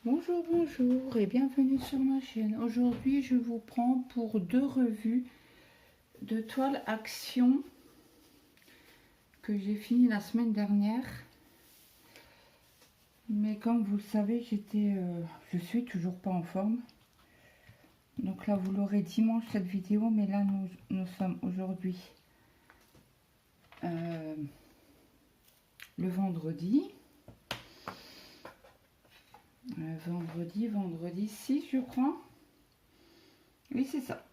Bonjour, bonjour et bienvenue sur ma chaîne. Aujourd'hui, je vous prends pour 2 revues de toile action que j'ai fini la semaine dernière. Mais comme vous le savez, je suis toujours pas en forme. Donc là, vous l'aurez dimanche cette vidéo, mais là, nous sommes aujourd'hui le vendredi. Vendredi 6, je crois. Oui, c'est ça.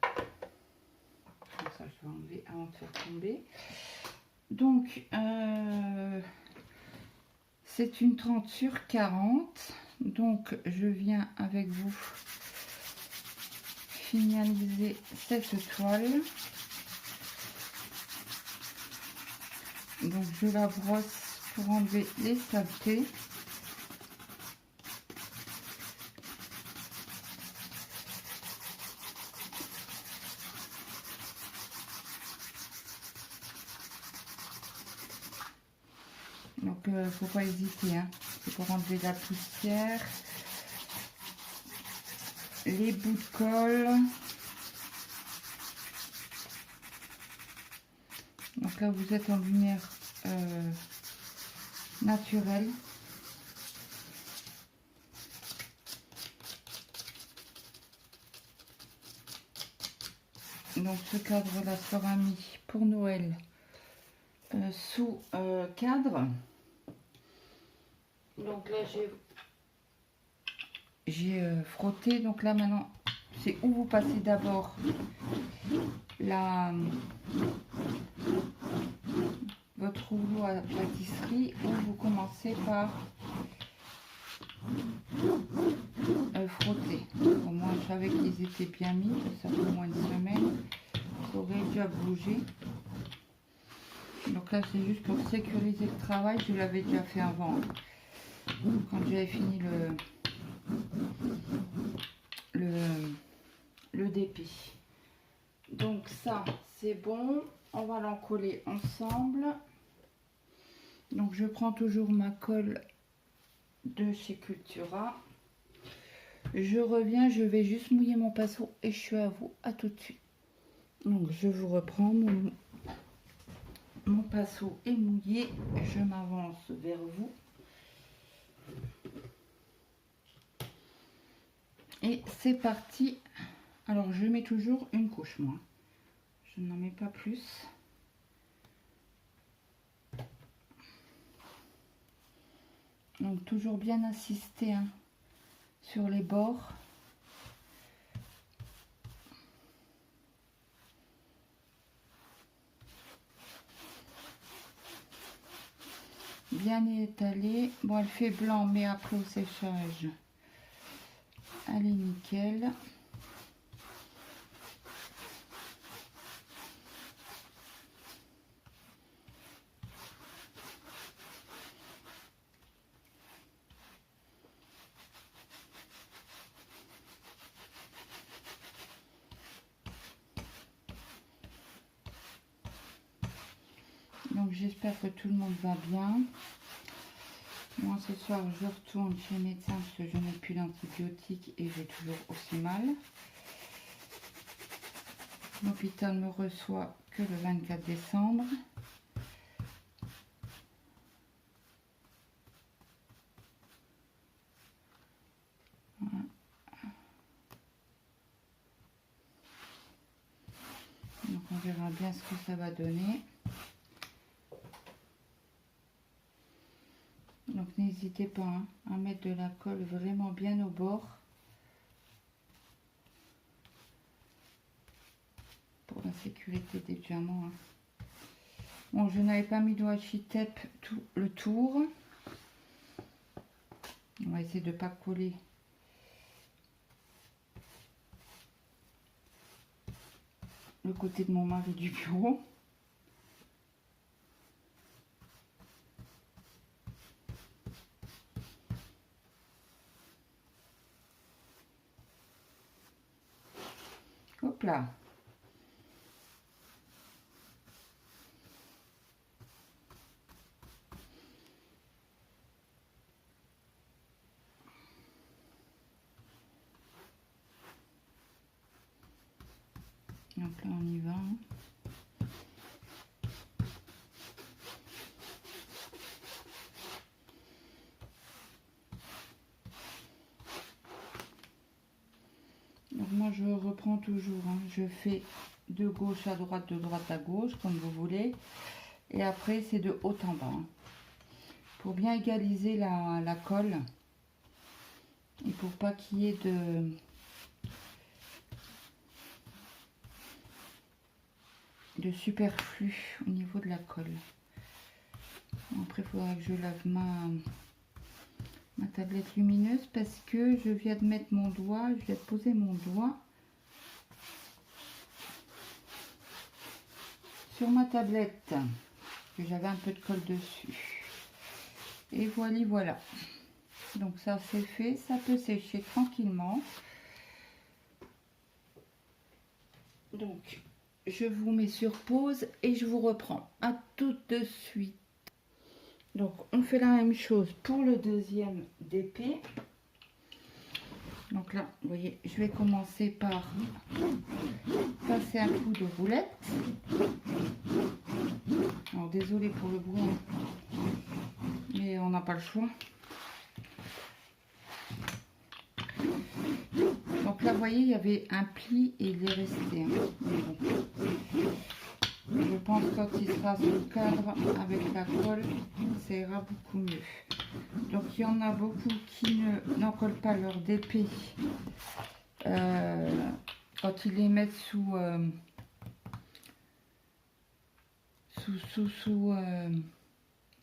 Ça, je vais enlever avant de faire tomber. Donc, c'est une 30 sur 40. Donc, je viens avec vous finaliser cette toile. Donc, je la brosse pour enlever les saletés. Donc, faut pas hésiter, hein. C'est pour enlever la poussière, les bouts de colle. Donc là, vous êtes en lumière naturelle. Donc, ce cadre-là sera mis pour Noël sous cadre. Donc là, j'ai frotté. Donc là, maintenant, c'est où vous passez d'abord votre rouleau à pâtisserie, ou vous commencez par frotter. Au moins, je savais qu'ils étaient bien mis. Ça fait au moins une semaine. Ça aurait déjà bougé. Donc là, c'est juste pour sécuriser le travail. Je l'avais déjà fait avant. Quand j'avais fini le dépit. Donc ça, c'est bon. On va l'encoller ensemble. Donc je prends toujours ma colle de chez Cultura. Je reviens, je vais juste mouiller mon pinceau et je suis à vous. À tout de suite. Donc je vous reprends. Mon pinceau est mouillé. Je m'avance vers vous. Et c'est parti. Alors je mets toujours une couche, moi. Je n'en mets pas plus. Donc toujours bien insister, hein, sur les bords. Bien étalé. Bon, elle fait blanc, mais après au séchage, elle est nickel. Donc j'espère que tout le monde va bien. Moi ce soir je retourne chez le médecin parce que je n'ai plus d'antibiotiques et j'ai toujours aussi mal. L'hôpital me reçoit que le 24 décembre. Voilà. Donc on verra bien ce que ça va donner. Donc n'hésitez pas, hein, à mettre de la colle vraiment bien au bord. Pour la sécurité des diamants. Hein. Bon, je n'avais pas mis de washi tape tout le tour. On va essayer de ne pas coller le côté de mon mari du bureau. Hop là. Donc là, on y va. Donc moi, je reprends toujours. Hein. Je fais de gauche à droite, de droite à gauche, comme vous voulez. Et après, c'est de haut en bas. Hein. Pour bien égaliser la colle. Et pour pas qu'il y ait de superflu au niveau de la colle. Après, il faudra que je lave ma tablette lumineuse parce que je viens de mettre mon doigt, je viens de poser mon doigt sur ma tablette, que j'avais un peu de colle dessus. Et voilà. Donc ça c'est fait, ça peut sécher tranquillement. Donc je vous mets sur pause et je vous reprends. À tout de suite. Donc on fait la même chose pour le deuxième DP. Donc là, vous voyez, je vais commencer par passer un coup de roulette. Alors désolé pour le bruit, mais on n'a pas le choix. Donc là, vous voyez, il y avait un pli et il est resté. Je pense que quand il sera sous le cadre avec la colle, ça ira beaucoup mieux. Donc il y en a beaucoup qui n'encollent pas leur DP quand ils les mettent sous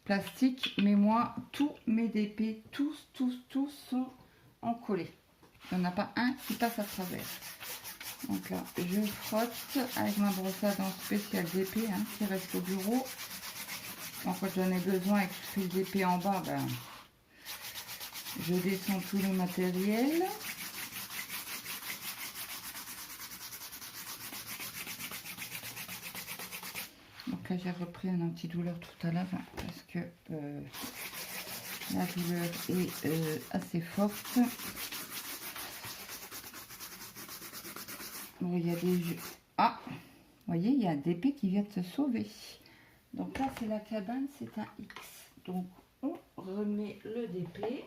plastique. Mais moi, tous mes DP, tous sont encollés. Il n'y en a pas un qui passe à travers. Donc là, je frotte avec ma brosse à dents spéciale DP qui reste au bureau. Donc quand j'en ai besoin et que je fais le DP en bas, ben, je descends tout le matériel. Donc là, j'ai repris un antidouleur tout à l'heure parce que la douleur est assez forte. Bon, il y a des jeux. Ah, vous voyez, il y a un DP qui vient de se sauver. Donc là, c'est la cabane, c'est un X. Donc, on remet le DP.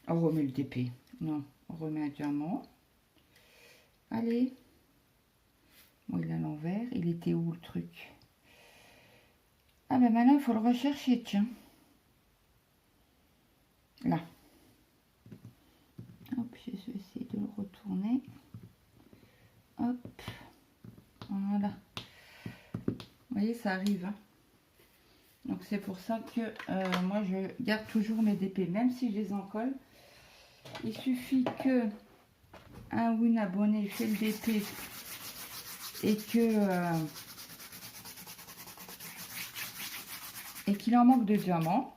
On remet le DP. Non, on remet un diamant. Allez. Bon, il est à l'envers. Il était où le truc? Ah ben maintenant, il faut le rechercher, tiens. Là. Hop, je vais essayer de le retourner. Hop. Voilà. Vous voyez, ça arrive. Hein. Donc c'est pour ça que moi, je garde toujours mes DP, même si je les encolle. Il suffit que un ou une abonnée fait le DP et qu'il en manque de diamants.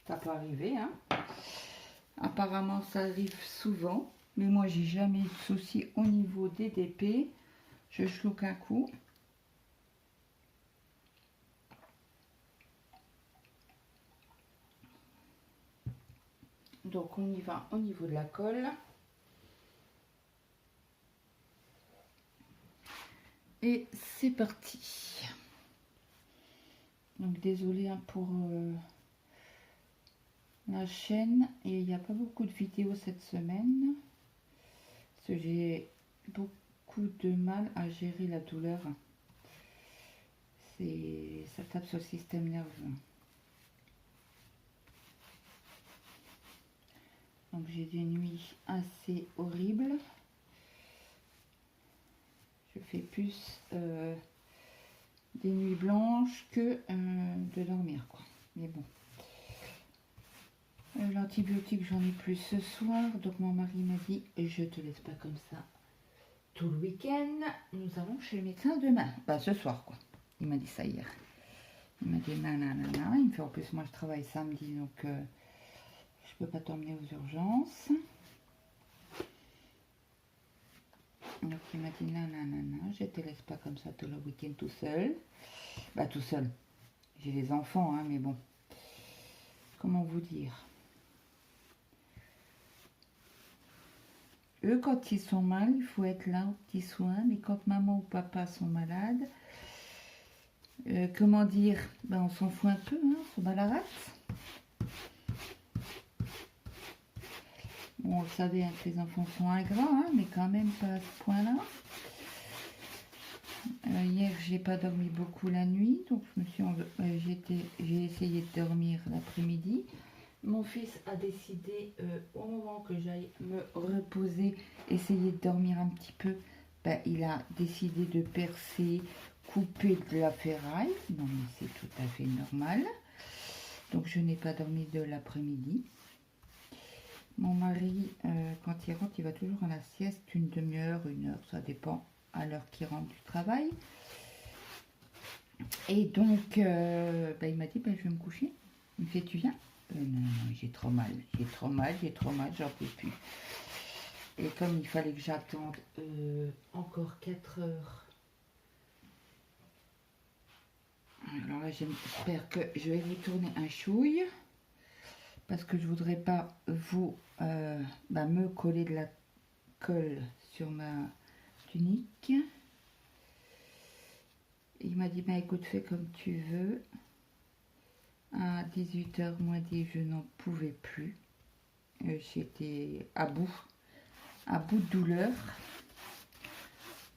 Ça peut arriver, hein. Apparemment, ça arrive souvent. Mais moi, j'ai jamais eu de souci au niveau des DP. Je chlouque un coup. Donc, on y va au niveau de la colle. Et c'est parti. Donc, désolé hein, pour la chaîne. Et il n'y a pas beaucoup de vidéos cette semaine. Parce que j'ai beaucoup de mal à gérer la douleur. Ça tape sur le système nerveux. Donc j'ai des nuits assez horribles. Je fais plus des nuits blanches que de dormir quoi. Mais bon. L'antibiotique j'en ai plus ce soir. Donc mon mari m'a dit je te laisse pas comme ça tout le week-end. Nous allons chez le médecin demain. Bah ce soir quoi. Il m'a dit ça hier. Il m'a dit nanana. Il me fait en plus moi je travaille samedi donc je peux pas t'emmener aux urgences. Donc il m'a dit nanana, je te laisse pas comme ça tout le week-end tout seul. Bah tout seul. J'ai les enfants hein, mais bon. Comment vous dire? eux, quand ils sont mal, il faut être là aux petits soins. Mais quand maman ou papa sont malades, comment dire, ben, on s'en fout un peu, hein, on s'en bat la rate. Bon, vous savez hein, que les enfants sont ingrats, hein, mais quand même pas à ce point-là. Hier, j'ai pas dormi beaucoup la nuit, donc j'ai essayé de dormir l'après-midi. Mon fils a décidé, au moment que j'aille me reposer, essayer de dormir un petit peu, ben, il a décidé de percer, couper de la ferraille. Non, mais c'est tout à fait normal. Donc, je n'ai pas dormi de l'après-midi. Mon mari, quand il rentre, il va toujours à la sieste, une demi-heure, une heure, ça dépend à l'heure qu'il rentre du travail. Et donc, ben, il m'a dit, ben, je vais me coucher. Il me fait, tu viens? Non, j'ai trop mal, j'en peux plus. Et comme il fallait que j'attende encore 4 heures. Alors là, j'espère que je vais vous tourner un chouille. Parce que je voudrais pas vous me coller de la colle sur ma tunique. Il m'a dit, écoute, fais comme tu veux. À 18h moins 10, je n'en pouvais plus. J'étais à bout de douleur.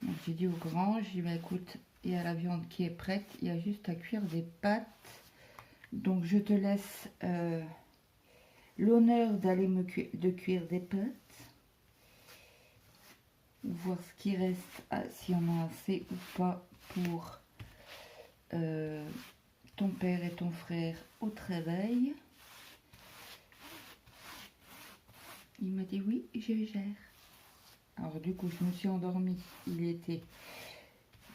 Donc j'ai dit au grand, j'ai dit, écoute, il y a la viande qui est prête, il y a juste à cuire des pâtes. Donc je te laisse l'honneur d'aller de cuire des pâtes. Voir ce qui reste, si on a assez ou pas pour ton père et ton frère au travail. Il m'a dit oui, je gère. Alors du coup, je me suis endormie. Il était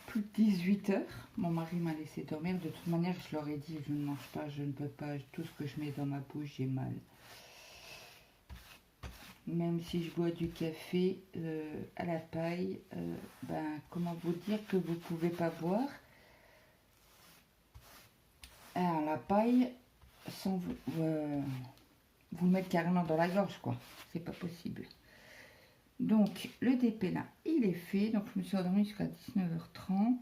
plus de 18h. Mon mari m'a laissé dormir. De toute manière, je leur ai dit, je ne mange pas, je ne peux pas. Tout ce que je mets dans ma bouche, j'ai mal. Même si je bois du café à la paille, comment vous dire que vous ne pouvez pas boire à la paille sans vous le mettre carrément dans la gorge, quoi. C'est pas possible. Donc, le DP là, il est fait. Donc, je me suis endormie jusqu'à 19h30.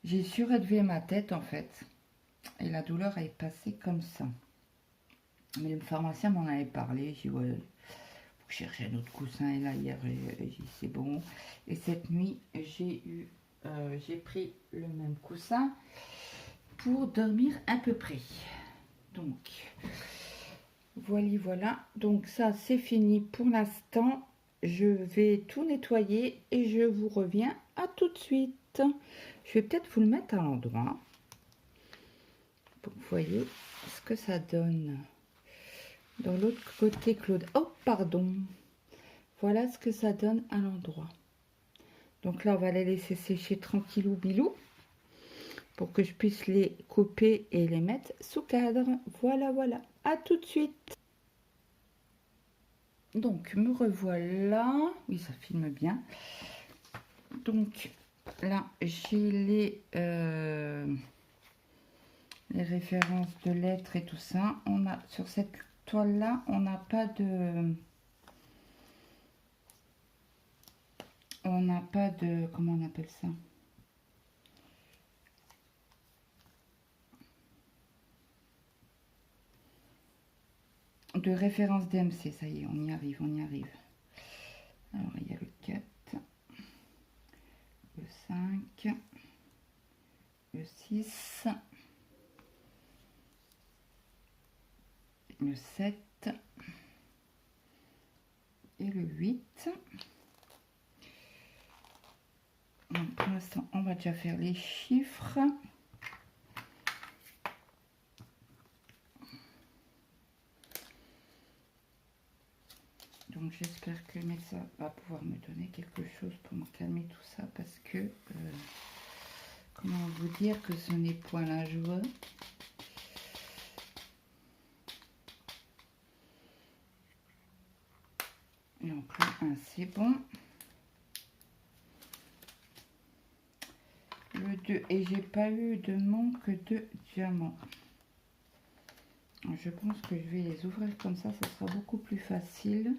J'ai surélevé ma tête, en fait. Et la douleur est passée comme ça. Mais le pharmacien m'en avait parlé. J'ai dit, ouais, faut chercher un autre coussin. Et là, hier, j'ai dit, c'est bon. Et cette nuit, j'ai pris le même coussin pour dormir à peu près. Donc, voilà. Donc, ça, c'est fini pour l'instant. Je vais tout nettoyer et je vous reviens à tout de suite. Je vais peut-être vous le mettre à l'endroit pour que vous voyez ce que ça donne. Dans l'autre côté, Claude. Oh, pardon. Voilà ce que ça donne à l'endroit. Donc là, on va les laisser sécher tranquillou bilou pour que je puisse les couper et les mettre sous cadre. Voilà. À tout de suite. Donc, me revoilà. Oui, ça filme bien. Donc, là, j'ai les références de lettres et tout ça. On a sur cette toile-là, on n'a pas de... Comment on appelle ça? De référence DMC, ça y est, on y arrive. Alors, il y a le 4, le 5, le 6, le 7 et le 8. Donc, pour l'instant, on va déjà faire les chiffres. Donc j'espère que le médecin va pouvoir me donner quelque chose pour me calmer tout ça parce que comment vous dire que ce n'est point la joie. Donc là, c'est bon. Le 2, et j'ai pas eu de manque de diamants. Je pense que je vais les ouvrir comme ça sera beaucoup plus facile.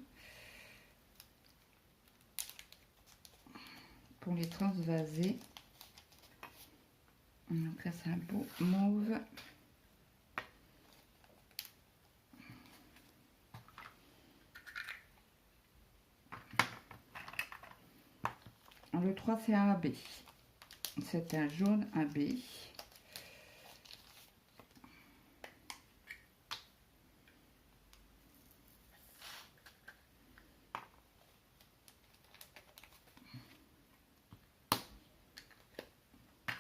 pour les transvaser. Donc là, c'est un beau mauve. Le 3, c'est un AB. C'est un jaune AB.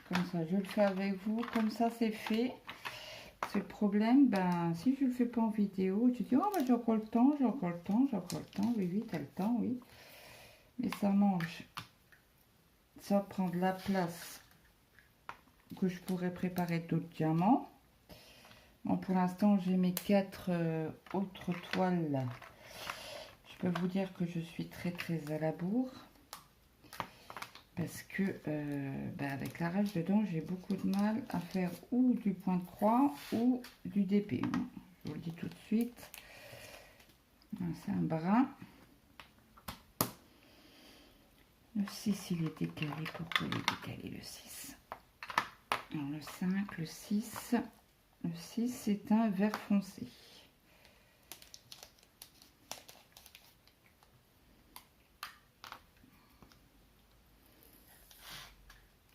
Comme ça, je le fais avec vous. Comme ça, c'est fait. C'est le problème. Ben, si je ne le fais pas en vidéo, je dis, oh, ben, j'ai encore le temps, j'ai encore le temps, j'ai encore le temps. Oui, oui, tu as le temps, oui. Mais ça mange. Ça prend de la place que je pourrais préparer d'autres diamants. Bon, pour l'instant, j'ai mes 4 autres toiles. Je peux vous dire que je suis très à la bourre. Parce que ben avec la rage dedans, j'ai beaucoup de mal à faire ou du point de croix ou du DP. Je vous le dis tout de suite. C'est un brin. Le 6, il est décalé. Pourquoi il est décalé le 6? Alors le 5, le 6. Le 6, c'est un vert foncé.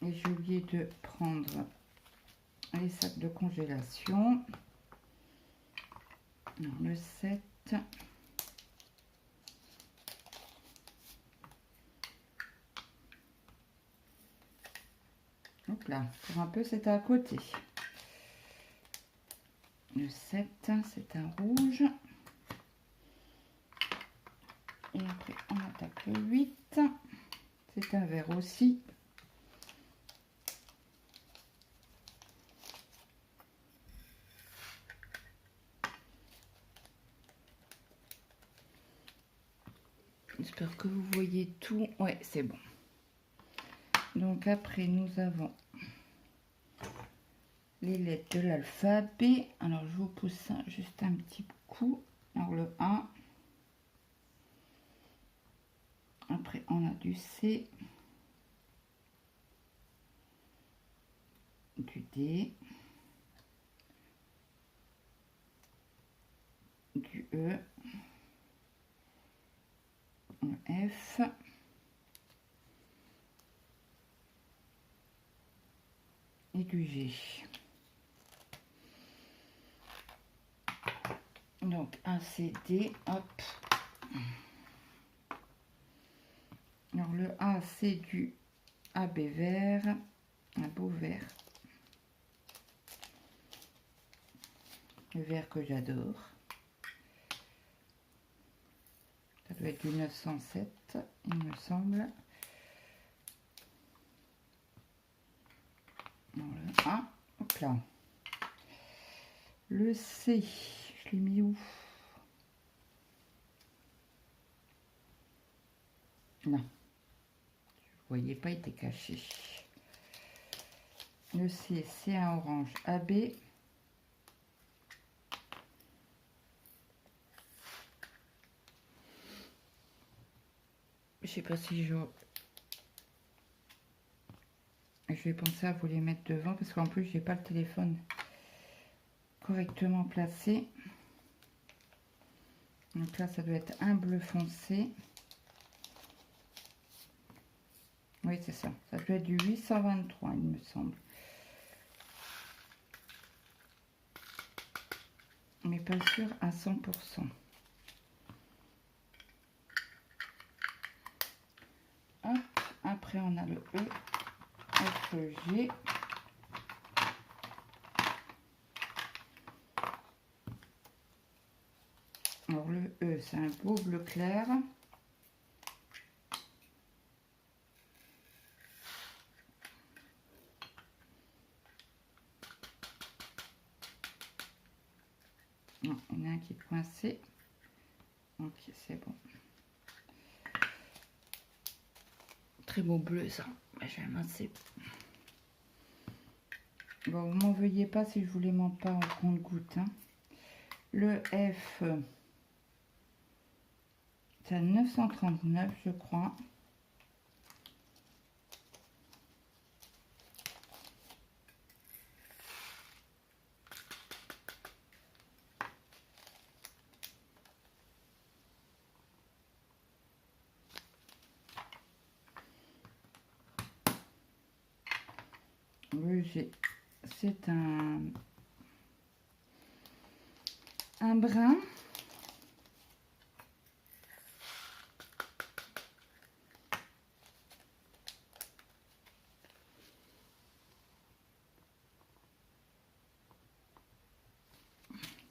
Et j'ai oublié de prendre les sacs de congélation. Alors, le 7. Donc là, pour un peu, c'était à côté. Le 7, c'est un rouge. Et après, on attaque le 8. C'est un vert aussi. J'espère que vous voyez tout. Ouais, c'est bon. Donc après, nous avons les lettres de l'alphabet. Alors, je vous pousse ça juste un petit coup. Alors, le 1. Après, on a du C. Du D. Du E. Le F. Et du G. Donc, A, C, D, hop. Alors, le A, c'est du AB vert, un beau vert. Le vert que j'adore. Ça doit être du 907, il me semble. Alors, le A, hop là. Le C, je l'ai mis où? Non. Vous voyez pas, il était caché. Le C, c'est un orange AB. Je sais pas si je vais penser à vous les mettre devant parce qu'en plus j'ai pas le téléphone correctement placé. Donc là ça doit être un bleu foncé. Oui, c'est ça. Ça doit être du 823, il me semble. Mais pas sûr à 100%. Hop. Après, on a le E, F, G. Alors, le E, c'est un beau bleu clair. Non, il y en a un qui est coincé. Ok, c'est bon. Très beau bleu, ça. J'aime assez. Bon, vous m'en veuillez pas si je vous les montre pas en compte-gouttes. Hein. Le F, c'est à 939, je crois. Le G, c'est un brun.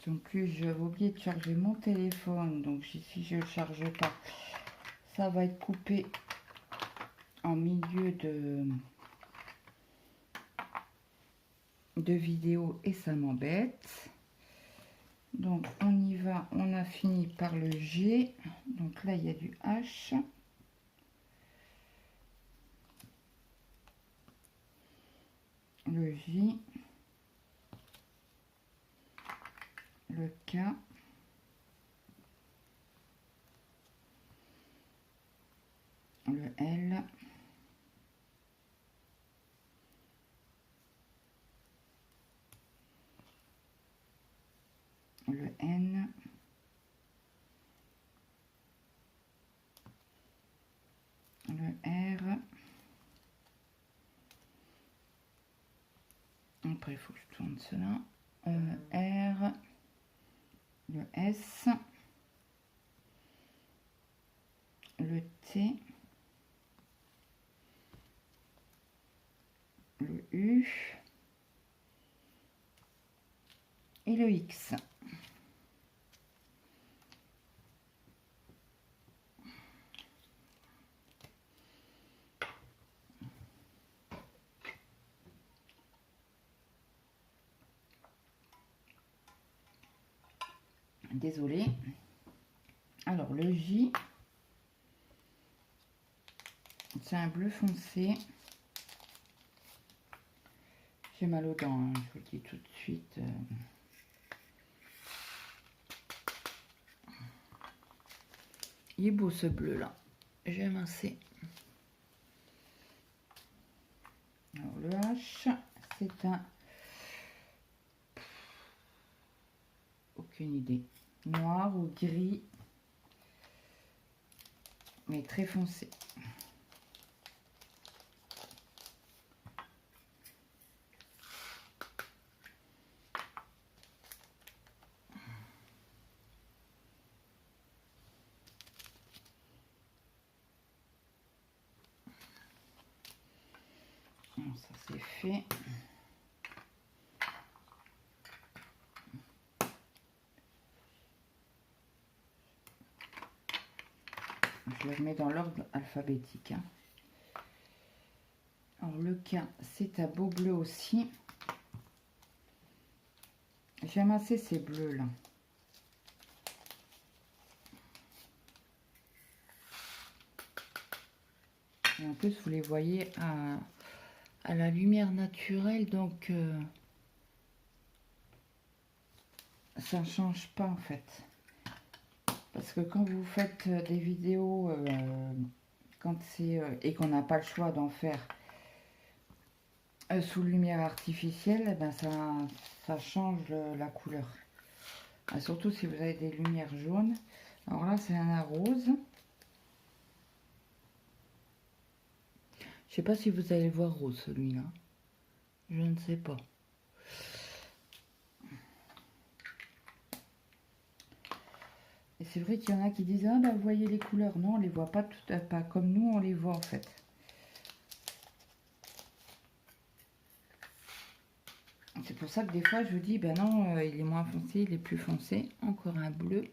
Donc lui, j'ai oublié de charger mon téléphone. Donc si je ne le charge pas, ça va être coupé en milieu de vidéo et ça m'embête. Donc on y va, on a fini par le G. Donc là, il y a du H. Le J. Le K. Le L. Le N. Le R. Après, il faut que je tourne cela. R. Le S. Le T. Le U. Et le X. Désolée. Alors le J, c'est un bleu foncé. J'ai mal aux dents, hein, je vous le dis tout de suite. Il est beau ce bleu là. J'aime assez. Alors le H, c'est un... Aucune idée. Noir ou gris. Mais très foncé. Bon, ça c'est fait. Je le remets dans l'ordre alphabétique. Hein. Alors le K, c'est un beau bleu aussi. J'aime assez ces bleus là. Et en plus, vous les voyez à la lumière naturelle, donc ça ne change pas en fait. Parce que quand vous faites des vidéos, quand c'est et qu'on n'a pas le choix d'en faire sous lumière artificielle, eh ben ça change la couleur. Ah, surtout si vous avez des lumières jaunes. Alors là, c'est un rose. Je sais pas si vous allez le voir rose celui-là. Je ne sais pas. Et c'est vrai qu'il y en a qui disent ah bah vous voyez les couleurs. Non, on les voit pas pas comme nous on les voit en fait. C'est pour ça que des fois je vous dis ben non il est moins foncé, il est plus foncé. Encore un bleu.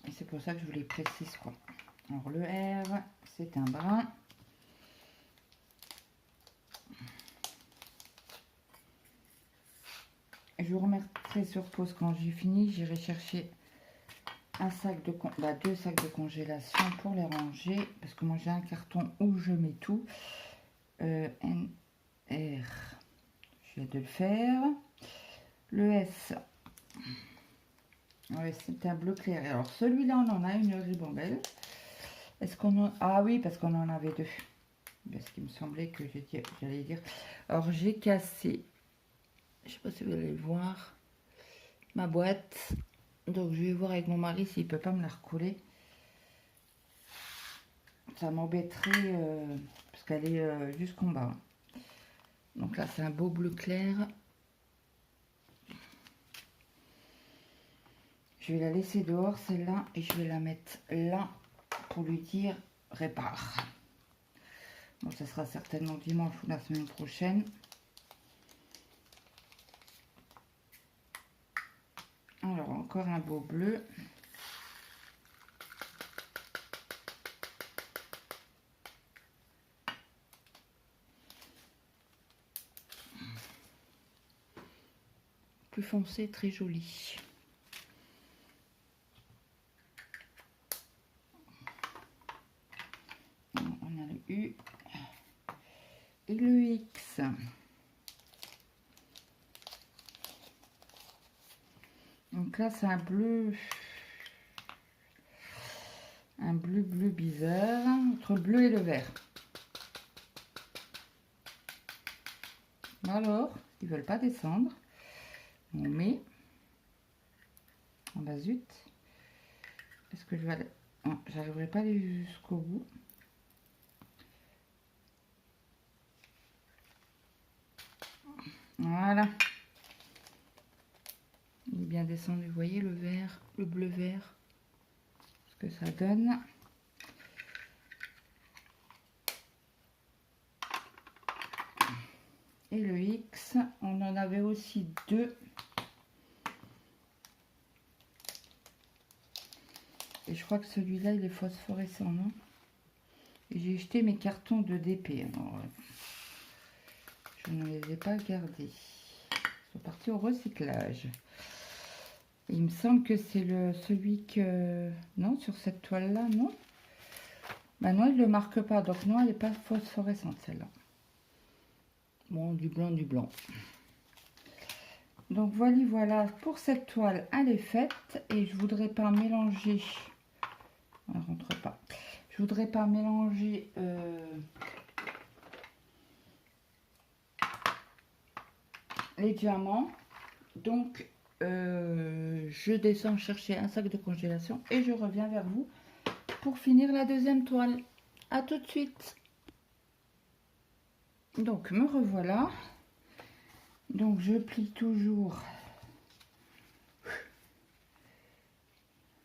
Et c'est pour ça que je vous les précise quoi. Alors le R c'est un brun. Je vous remettrai sur pause quand j'ai fini. J'irai chercher un sac de deux sacs de congélation pour les ranger. Parce que moi j'ai un carton où je mets tout. N, R. Je viens de le faire. Le S. Ouais, c'est un bleu clair. Alors celui-là on en a une ribambelle. Est-ce qu'on en... Ah oui, parce qu'on en avait deux. Parce qu'il me semblait que j'allais dire. Alors j'ai cassé. Je sais pas si vous allez le voir. Ma boîte. Donc je vais voir avec mon mari s'il peut pas me la recoller. Ça m'embêterait parce puisqu'elle est jusqu'en bas. Donc là, c'est un beau bleu clair. Je vais la laisser dehors, celle-là, et je vais la mettre là pour lui dire répare. Bon, ça sera certainement dimanche ou la semaine prochaine. Alors, encore un beau bleu. Plus foncé, très joli. On a le U et le X. Donc là, c'est un bleu bizarre, entre le bleu et le vert. Alors, ils veulent pas descendre. On met. Oh bah zut. Est-ce que je vais aller... Oh, j'arriverai pas à aller jusqu'au bout. Voilà. Il est bien descendu, vous voyez le vert, le bleu vert. Ce que ça donne. Et le X, on en avait aussi deux. Et je crois que celui-là, il est phosphorescent, non? Et j'ai jeté mes cartons de DP. Alors, je ne les ai pas gardés. Ils sont partis au recyclage. Et il me semble que c'est celui que... Non, sur cette toile-là, non? Bah non, il ne le marque pas. Donc non, elle n'est pas phosphorescente, celle-là. Bon, du blanc, du blanc. Donc voilà pour cette toile, elle est faite. Et je voudrais pas mélanger... Elle ne rentre pas. Je voudrais pas mélanger... les diamants. Donc je descends chercher un sac de congélation et je reviens vers vous pour finir la deuxième toile. À tout de suite. Donc me revoilà. Donc je plie toujours.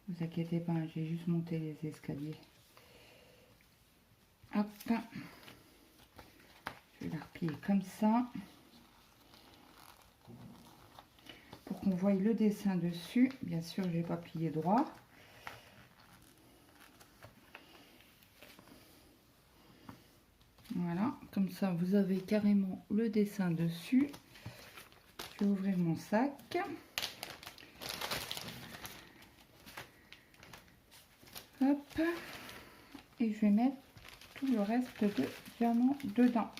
Vous inquiétez pas, j'ai juste monté les escaliers. Hop. Je vais la replier comme ça. Pour qu'on voie le dessin dessus. Bien sûr, je n'ai pas plié droit. Voilà, comme ça vous avez carrément le dessin dessus. Je vais ouvrir mon sac. Hop. Et je vais mettre tout le reste de diamants dedans.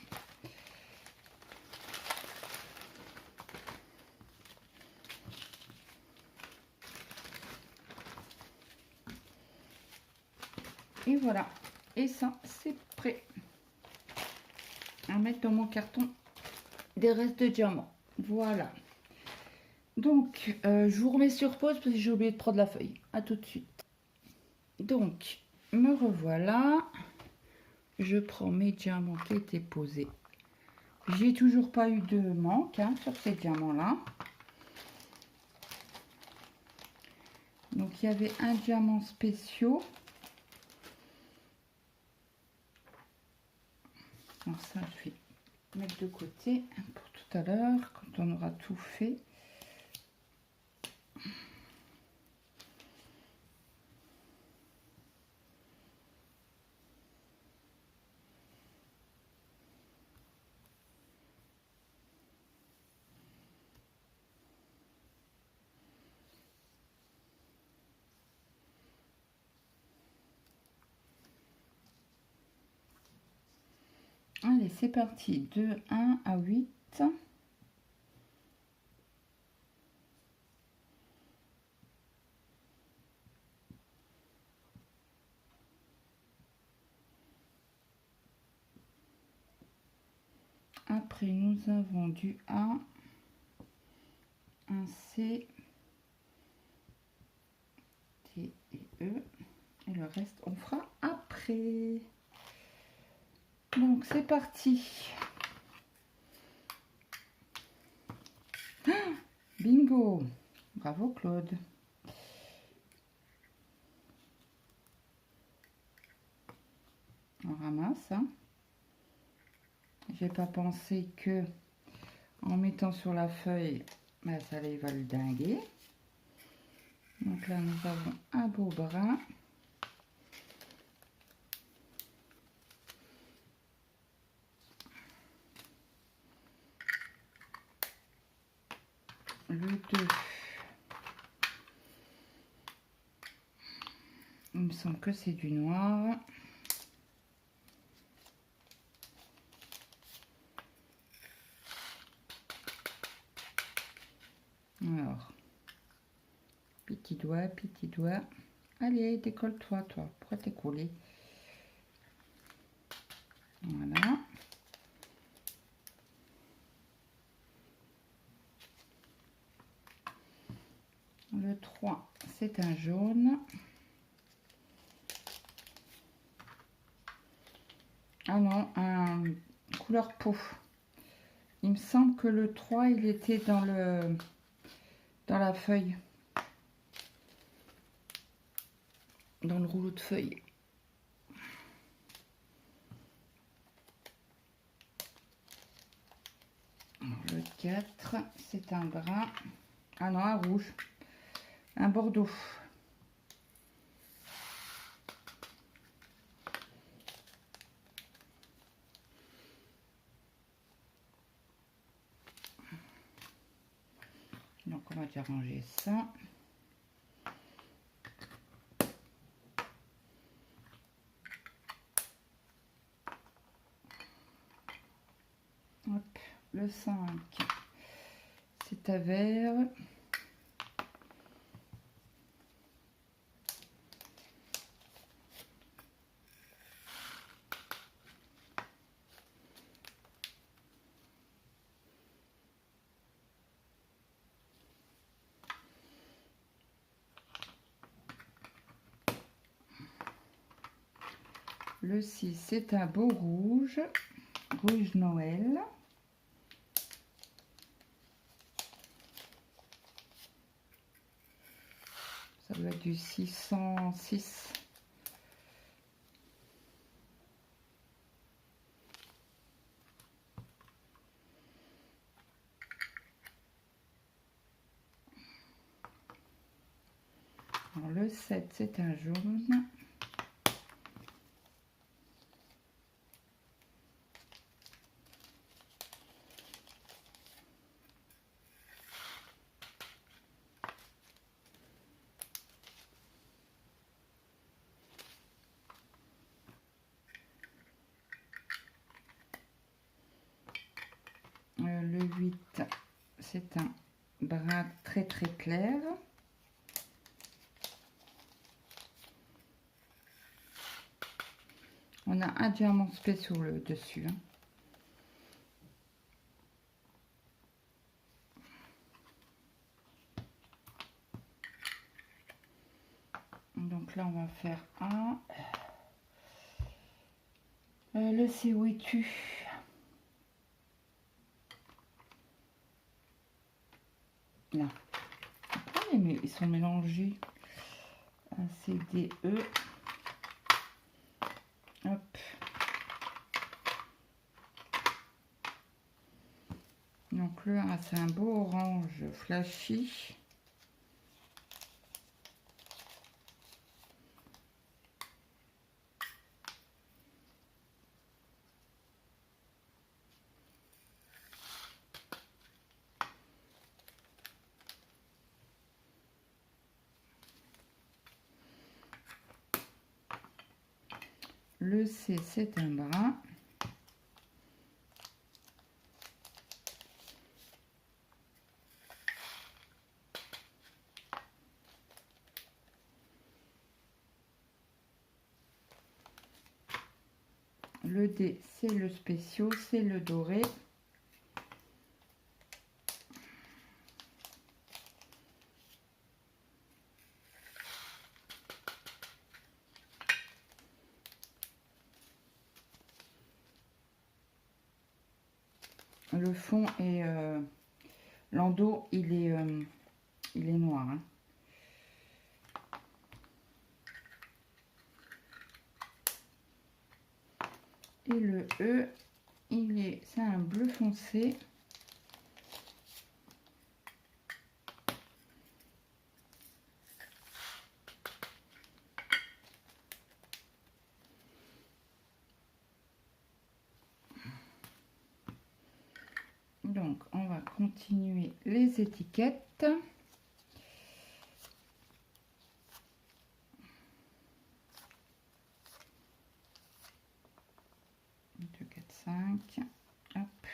Et voilà. Et ça, c'est prêt à mettre dans mon carton des restes de diamants. Voilà. Donc, je vous remets sur pause parce que j'ai oublié de prendre la feuille. À tout de suite. Donc, me revoilà. Je prends mes diamants qui étaient posés. J'ai toujours pas eu de manque hein, sur ces diamants-là. Donc, il y avait un diamant spécial. Alors ça, je vais mettre de côté pour tout à l'heure, quand on aura tout fait. Allez, c'est parti. De 1 à 8. Après, nous avons du A, un C, D et E. Et le reste, on fera après. Donc, Donc c'est parti. Ah, bingo. Bravo Claude. On ramasse. Hein. J'ai pas pensé que en mettant sur la feuille, ben, ça allait va le dinguer. Donc là nous avons un beau brin. Le 2. Il me semble que c'est du noir. Alors, petit doigt, petit doigt. Allez, décolle-toi, toi. Pourquoi t'es collé? Voilà. Le 3, c'est un jaune. Ah non, un couleur peau. Il me semble que le 3, il était dans la feuille. Dans le rouleau de feuilles. Alors, le 4, c'est un brun. Ah non, un rouge. Un bordeaux. Donc on va déjà ranger ça. Hop, le 5, c'est à vert. Le 6, c'est un beau rouge, rouge Noël. Ça doit être du 606. Alors, le 7, c'est un jaune. Le 8, c'est un brun très très clair. On a un diamant spécial le dessus. Hein. Donc là, on va faire un. Le C où es-tu? Là. Ah, mais ils sont mélangés. Un C, D, E. Hop. Donc le 1, c'est un beau orange flashy. Le C, c'est un brun. Le D, c'est le spécial, c'est le doré. le fond est l'endos, il est noir. Hein. Et le E, c'est un bleu foncé. Donc, on va continuer les étiquettes. 2, 4, 5. Hop.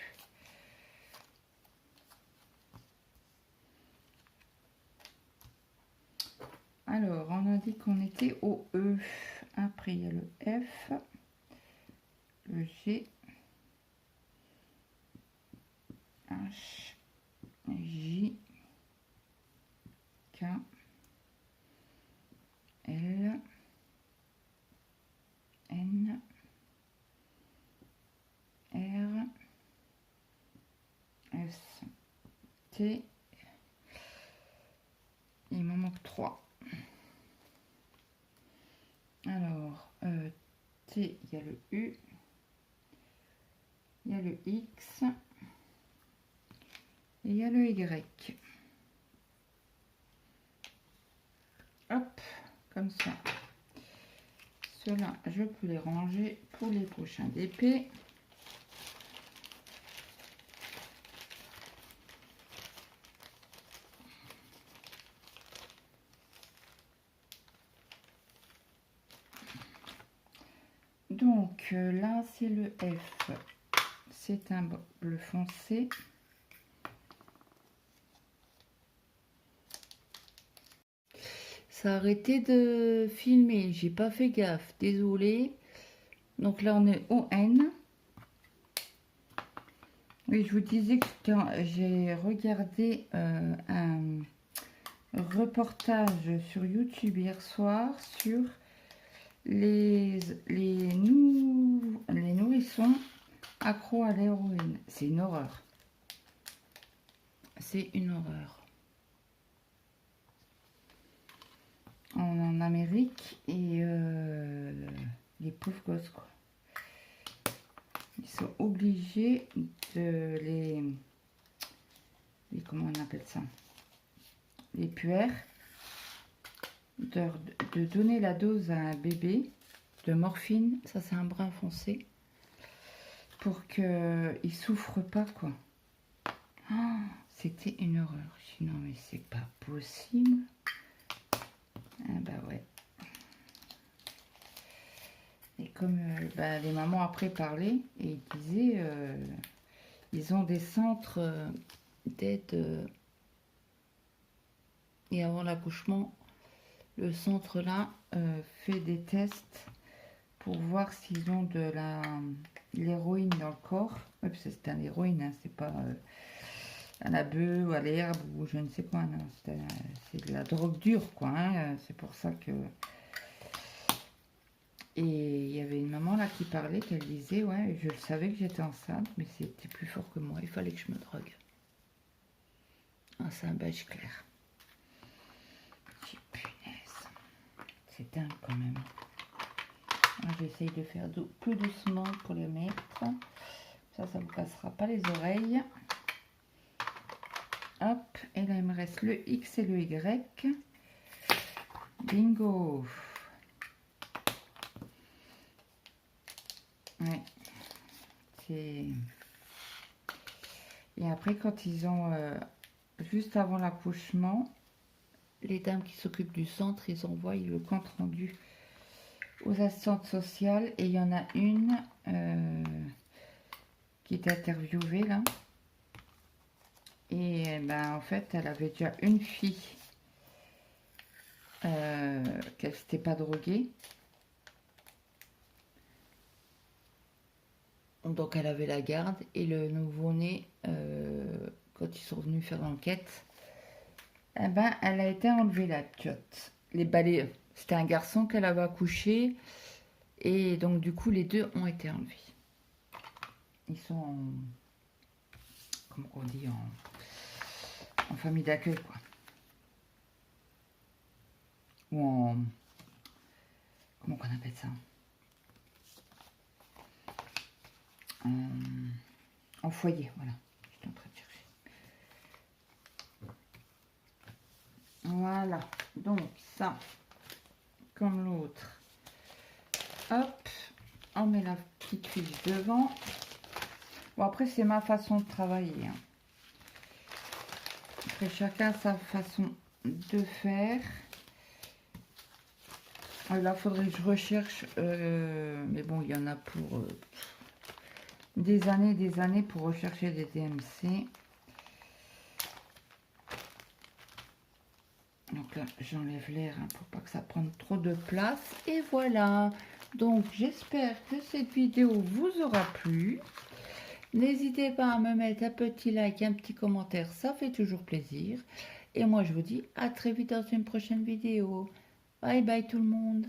Alors, on a dit qu'on était au E. Après, il y a le F, le G, H, J, K, L, N, R, S, T. Il m'en manque 3. Alors, T, il y a le U, il y a le X, et il y a le Y. Hop, comme ça. Ceux-là, je peux les ranger pour les prochains DP. Donc là, c'est le F. C'est un bleu foncé. Ça a arrêté de filmer, j'ai pas fait gaffe, désolé. Donc là, on est au N. Oui, je vous disais que j'ai regardé un reportage sur YouTube hier soir sur les nourrissons accros à l'héroïne. C'est une horreur. C'est une horreur. En Amérique, et les pauvres gosses, quoi. Ils sont obligés de les comment on appelle ça, les puères, de donner la dose à un bébé de morphine, ça c'est un brun foncé, pour qu'il souffre pas, quoi. Oh, c'était une horreur. Je dis non mais c'est pas possible. Ah bah ouais. Et comme les mamans après parlaient et disaient, ils ont des centres d'aide et avant l'accouchement, le centre là fait des tests pour voir s'ils ont de l'héroïne dans le corps. Ouais, c'est un héroïne, hein, c'est pas à la bœuf ou à l'herbe ou je ne sais quoi. C'est de la drogue dure, quoi. Hein, c'est pour ça que. Et il y avait une maman là qui parlait, qu'elle disait, ouais, je savais que j'étais enceinte, mais c'était plus fort que moi, il fallait que je me drogue. Ah, c'est un beige clair. Punaise. C'est dingue quand même. J'essaye de faire plus doucement pour les mettre. Ça ne vous cassera pas les oreilles. Hop, et là il me reste le X et le Y. Bingo. Ouais. Et après, quand ils ont, juste avant l'accouchement, les dames qui s'occupent du centre, ils envoient le compte rendu aux assistantes sociales. Et il y en a une qui est interviewée là. Et ben, en fait, elle avait déjà une fille qu'elle s'était pas droguée. Donc elle avait la garde et le nouveau-né, quand ils sont venus faire l'enquête, eh ben, elle a été enlevée la tiotte. Les balais, c'était un garçon qu'elle avait accouché et donc du coup les deux ont été enlevés. Ils sont comment on dit, en famille d'accueil, quoi. Ou en... Comment qu'on appelle ça? En foyer, voilà. J'étais en train de chercher. Voilà. Donc, ça, comme l'autre. Hop. On met la petite fiche devant. Bon, après, c'est ma façon de travailler. Hein. Après, chacun sa façon de faire. Là, il faudrait que je recherche. Mais bon, il y en a pour des années pour rechercher des DMC. Donc là, j'enlève l'air hein, pour pas que ça prenne trop de place. Et voilà. Donc, j'espère que cette vidéo vous aura plu. N'hésitez pas à me mettre un petit like, un petit commentaire, ça fait toujours plaisir. Et moi, je vous dis à très vite dans une prochaine vidéo. Bye bye tout le monde.